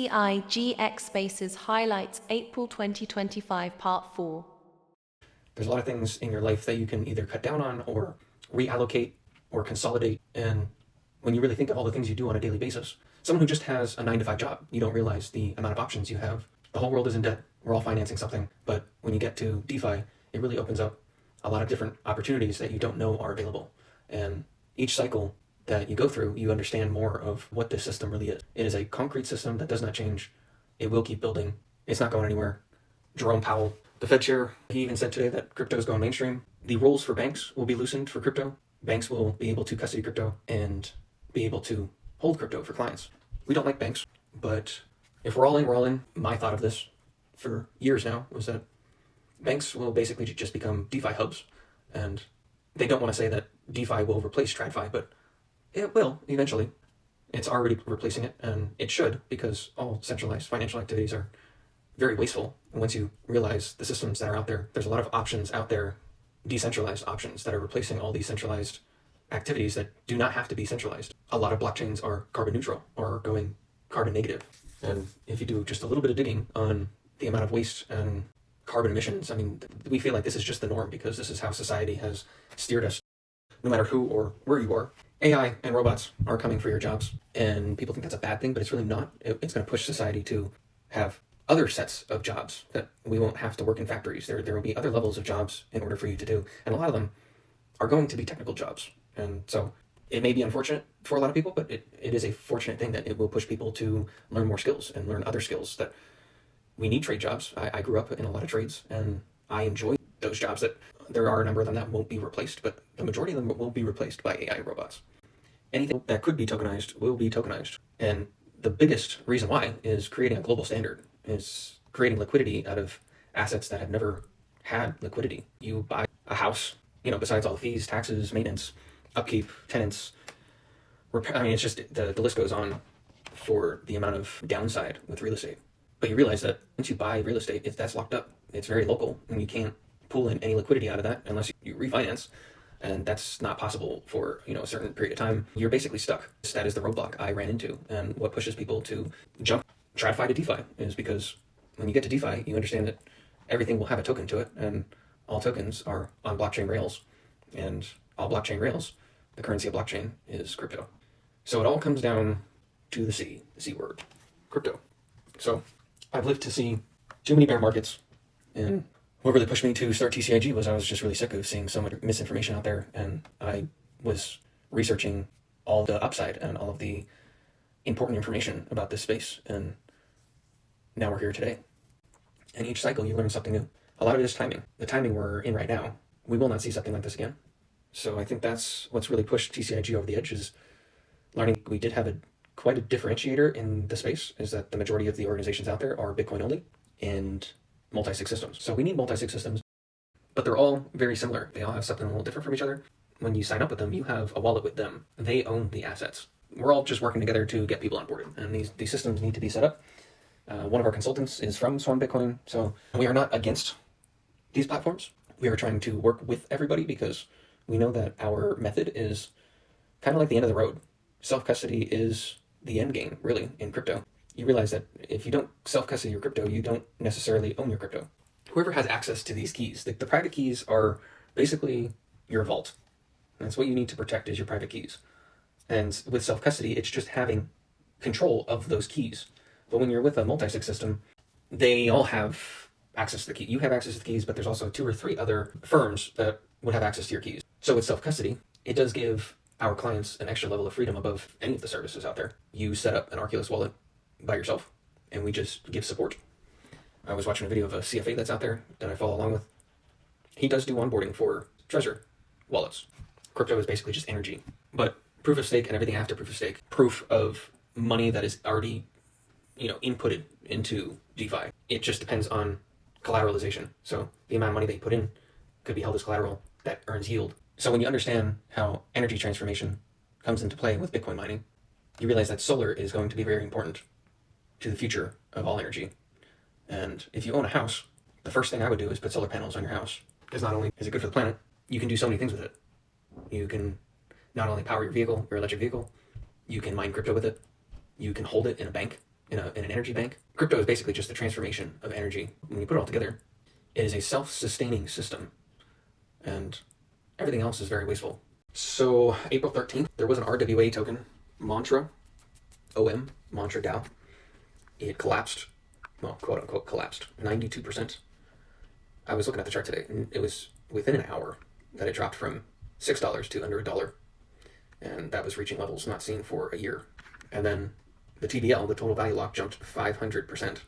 TCIG Spaces highlights April 2025 Part 4. There's a lot of things in your life that you can either cut down on or reallocate or consolidate. And when you really think of all the things you do on a daily basis, someone who just has a 9-to-5 job, you don't realize the amount of options you have. The whole world is in debt. We're all financing something. But when you get to DeFi, it really opens up a lot of different opportunities that you don't know are available. And each cycle that you go through, you understand more of what this system really is. It is a concrete system that does not change. It will keep building. It's not going anywhere. Jerome Powell, the Fed chair, he even said today that crypto is going mainstream. The rules for banks will be loosened for crypto. Banks will be able to custody crypto and be able to hold crypto for clients. We don't like banks, but if we're all in, we're all in. My thought of this for years now was that banks will basically just become DeFi hubs. And they don't want to say that DeFi will replace TradFi, but it will eventually. It's already replacing it, and it should, because all centralized financial activities are very wasteful. And once you realize the systems that are out there, there's a lot of options out there, decentralized options that are replacing all these centralized activities that do not have to be centralized. A lot of blockchains are carbon neutral or going carbon negative. And if you do just a little bit of digging on the amount of waste and carbon emissions, I mean, we feel like this is just the norm because this is how society has steered us. No matter who or where you are, AI and robots are coming for your jobs. And people think that's a bad thing, but it's really not. It's going to push society to have other sets of jobs that we won't have to work in factories. There will be other levels of jobs in order for you to do. And a lot of them are going to be technical jobs. And so it may be unfortunate for a lot of people, but it is a fortunate thing that it will push people to learn more skills and learn other skills that we need. Trade jobs. I grew up in a lot of trades and I enjoy those jobs. That there are a number of them that won't be replaced, but the majority of them will be replaced by AI robots. Anything that could be tokenized will be tokenized. And the biggest reason why is creating a global standard, is creating liquidity out of assets that have never had liquidity. You buy a house, besides all the fees, taxes, maintenance, upkeep, tenants, repair. I mean, it's just the list goes on for the amount of downside with real estate. But you realize that once you buy real estate, that's locked up. It's very local, and you can't pull in any liquidity out of that unless you refinance. And that's not possible for a certain period of time. You're basically stuck. That is the roadblock I ran into. And what pushes people to jump TradFi to DeFi is because when you get to DeFi, you understand that everything will have a token to it, and all tokens are on blockchain rails. And all blockchain rails, the currency of blockchain is crypto. So it all comes down to the C word, crypto. So I've lived to see too many bear markets, and what really pushed me to start TCIG was I was just really sick of seeing so much misinformation out there, and I was researching all the upside and all of the important information about this space, and now we're here today. And each cycle you learn something new. A lot of it is timing. The timing we're in right now, we will not see something like this again. So I think that's what's really pushed TCIG over the edge, is learning we did have quite a differentiator in the space, is that the majority of the organizations out there are Bitcoin only and multi-sig systems. So we need multi-sig systems, but they're all very similar. They all have something a little different from each other. When you sign up with them, you have a wallet with them. They own the assets. We're all just working together to get people onboarded, and these systems need to be set up. One of our consultants is from Swan Bitcoin, so we are not against these platforms. We are trying to work with everybody because we know that our method is kind of like the end of the road. Self-custody is the end game, really, in crypto. You realize that if you don't self-custody your crypto, you don't necessarily own your crypto. Whoever has access to these keys, the private keys are basically your vault. That's what you need to protect, is your private keys. And with self-custody, it's just having control of those keys. But when you're with a multi-sig system, they all have access to the key. You have access to the keys, but there's also 2 or 3 other firms that would have access to your keys. So with self-custody, it does give our clients an extra level of freedom above any of the services out there. You set up an Arculus wallet by yourself, and we just give support. I was watching a video of a CFA that's out there that I follow along with. He does do onboarding for Trezor wallets. Crypto is basically just energy, but proof of stake and everything after proof of stake, proof of money that is already inputted into DeFi. It just depends on collateralization. So the amount of money they put in could be held as collateral that earns yield. So when you understand how energy transformation comes into play with Bitcoin mining, you realize that solar is going to be very important to the future of all energy. And if you own a house, the first thing I would do is put solar panels on your house, because not only is it good for the planet, you can do so many things with it. You can not only power your vehicle, your electric vehicle, you can mine crypto with it, you can hold it in a bank, in an energy bank. Crypto is basically just the transformation of energy. When you put it all together, it is a self-sustaining system, and everything else is very wasteful. So April 13th, there was an RWA token, Mantra, OM, Mantra DAO. It collapsed, well, quote unquote collapsed, 92%. I was looking at the chart today, and it was within an hour that it dropped from $6 to under $1. And that was reaching levels not seen for a year. And then the TVL, the total value lock, jumped 500%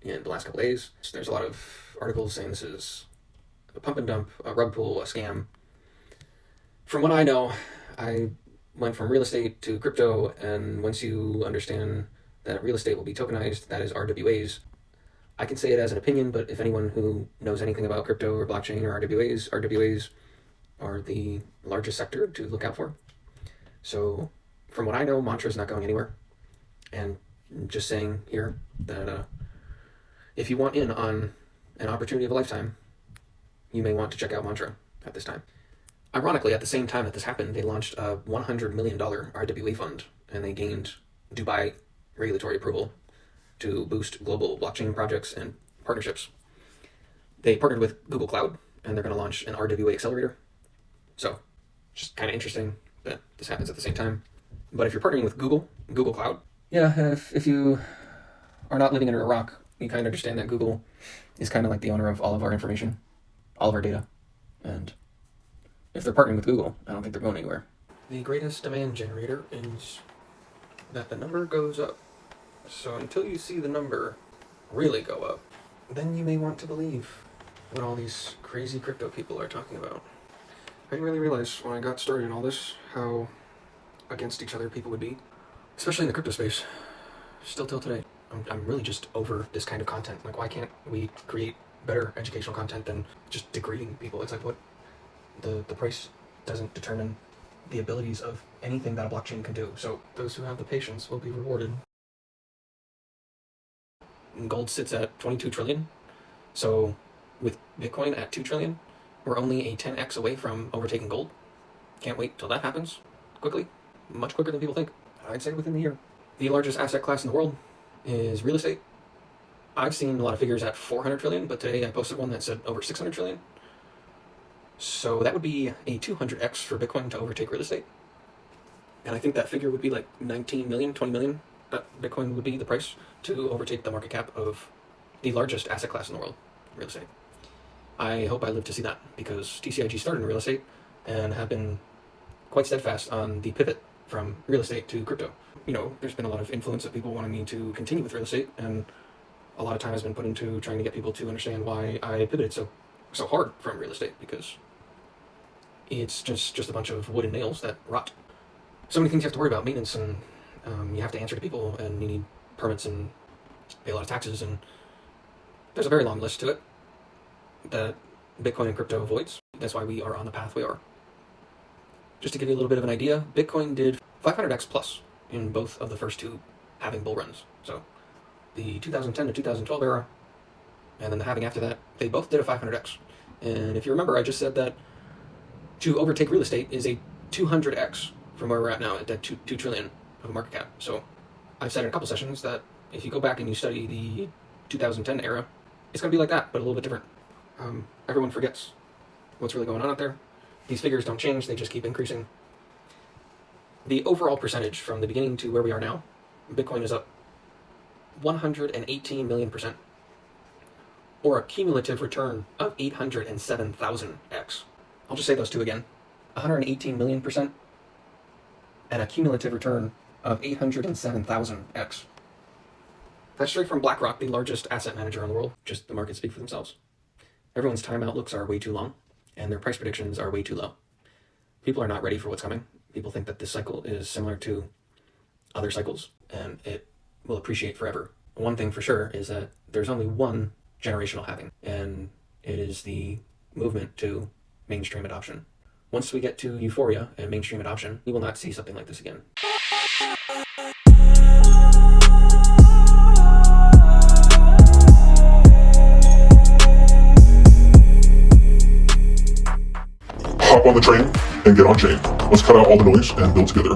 in the last couple days. So there's a lot of articles saying this is a pump and dump, a rug pull, a scam. From what I know, I went from real estate to crypto, and once you understand that real estate will be tokenized, that is RWAs. I can say it as an opinion, but if anyone who knows anything about crypto or blockchain or RWAs are the largest sector to look out for. So from what I know, Mantra is not going anywhere. And just saying here that if you want in on an opportunity of a lifetime, you may want to check out Mantra at this time. Ironically, at the same time that this happened, they launched a $100 million RWA fund, and they gained Dubai regulatory approval to boost global blockchain projects and partnerships. They partnered with Google Cloud, and they're going to launch an RWA accelerator. So, just kind of interesting that this happens at the same time. But if you're partnering with Google Cloud, yeah, if you are not living under a rock, you kind of understand that Google is kind of like the owner of all of our information, all of our data. And if they're partnering with Google, I don't think they're going anywhere. The greatest demand generator is that the number goes up. So until you see the number really go up, then you may want to believe what all these crazy crypto people are talking about. I didn't really realize when I got started in all this how against each other people would be, especially in the crypto space, still till today. I'm really just over this kind of content. Like, why can't we create better educational content than just degrading people? It's like, what? The price doesn't determine the abilities of anything that a blockchain can do. So those who have the patience will be rewarded. Gold sits at 22 trillion. So with Bitcoin at 2 trillion, we're only a 10x away from overtaking gold. Can't wait till that happens quickly, much quicker than people think. I'd say within the year. The largest asset class in the world is real estate. I've seen a lot of figures at 400 trillion, but today I posted one that said over 600 trillion. So that would be a 200x for Bitcoin to overtake real estate. And I think that figure would be like 19 million, 20 million. That Bitcoin would be the price to overtake the market cap of the largest asset class in the world, real estate. I hope I live to see that, because TCIG started in real estate and have been quite steadfast on the pivot from real estate to crypto. You know, there's been a lot of influence of people wanting me to continue with real estate, and a lot of time has been put into trying to get people to understand why I pivoted so hard from real estate, because it's just a bunch of wood and nails that rot. So many things you have to worry about, maintenance, and you have to answer to people, and you need permits and pay a lot of taxes, and there's a very long list to it that Bitcoin and crypto avoids. That's why we are on the path we are. Just to give you a little bit of an idea, Bitcoin did 500x plus in both of the first two halving bull runs. So the 2010 to 2012 era, and then the halving after that, they both did a 500x. And if you remember, I just said that to overtake real estate is a 200x from where we're at now at that 2 trillion of a market cap. So I've said in a couple sessions that if you go back and you study the 2010 era, it's going to be like that, but a little bit different. Everyone forgets what's really going on out there. These figures don't change, they just keep increasing. The overall percentage from the beginning to where we are now, Bitcoin is up 118 million%, or a cumulative return of 807,000x. I'll just say those two again. 118 million% and a cumulative return of 807,000x. That's straight from BlackRock, the largest asset manager in the world. Just the markets speak for themselves. Everyone's time outlooks are way too long, and their price predictions are way too low. People are not ready for what's coming. People think that this cycle is similar to other cycles, and it will appreciate forever. One thing for sure is that there's only one generational halving, and it is the movement to mainstream adoption. Once we get to euphoria and mainstream adoption, we will not see something like this again. Hop on the train and get on chain. Let's cut out all the noise and build together.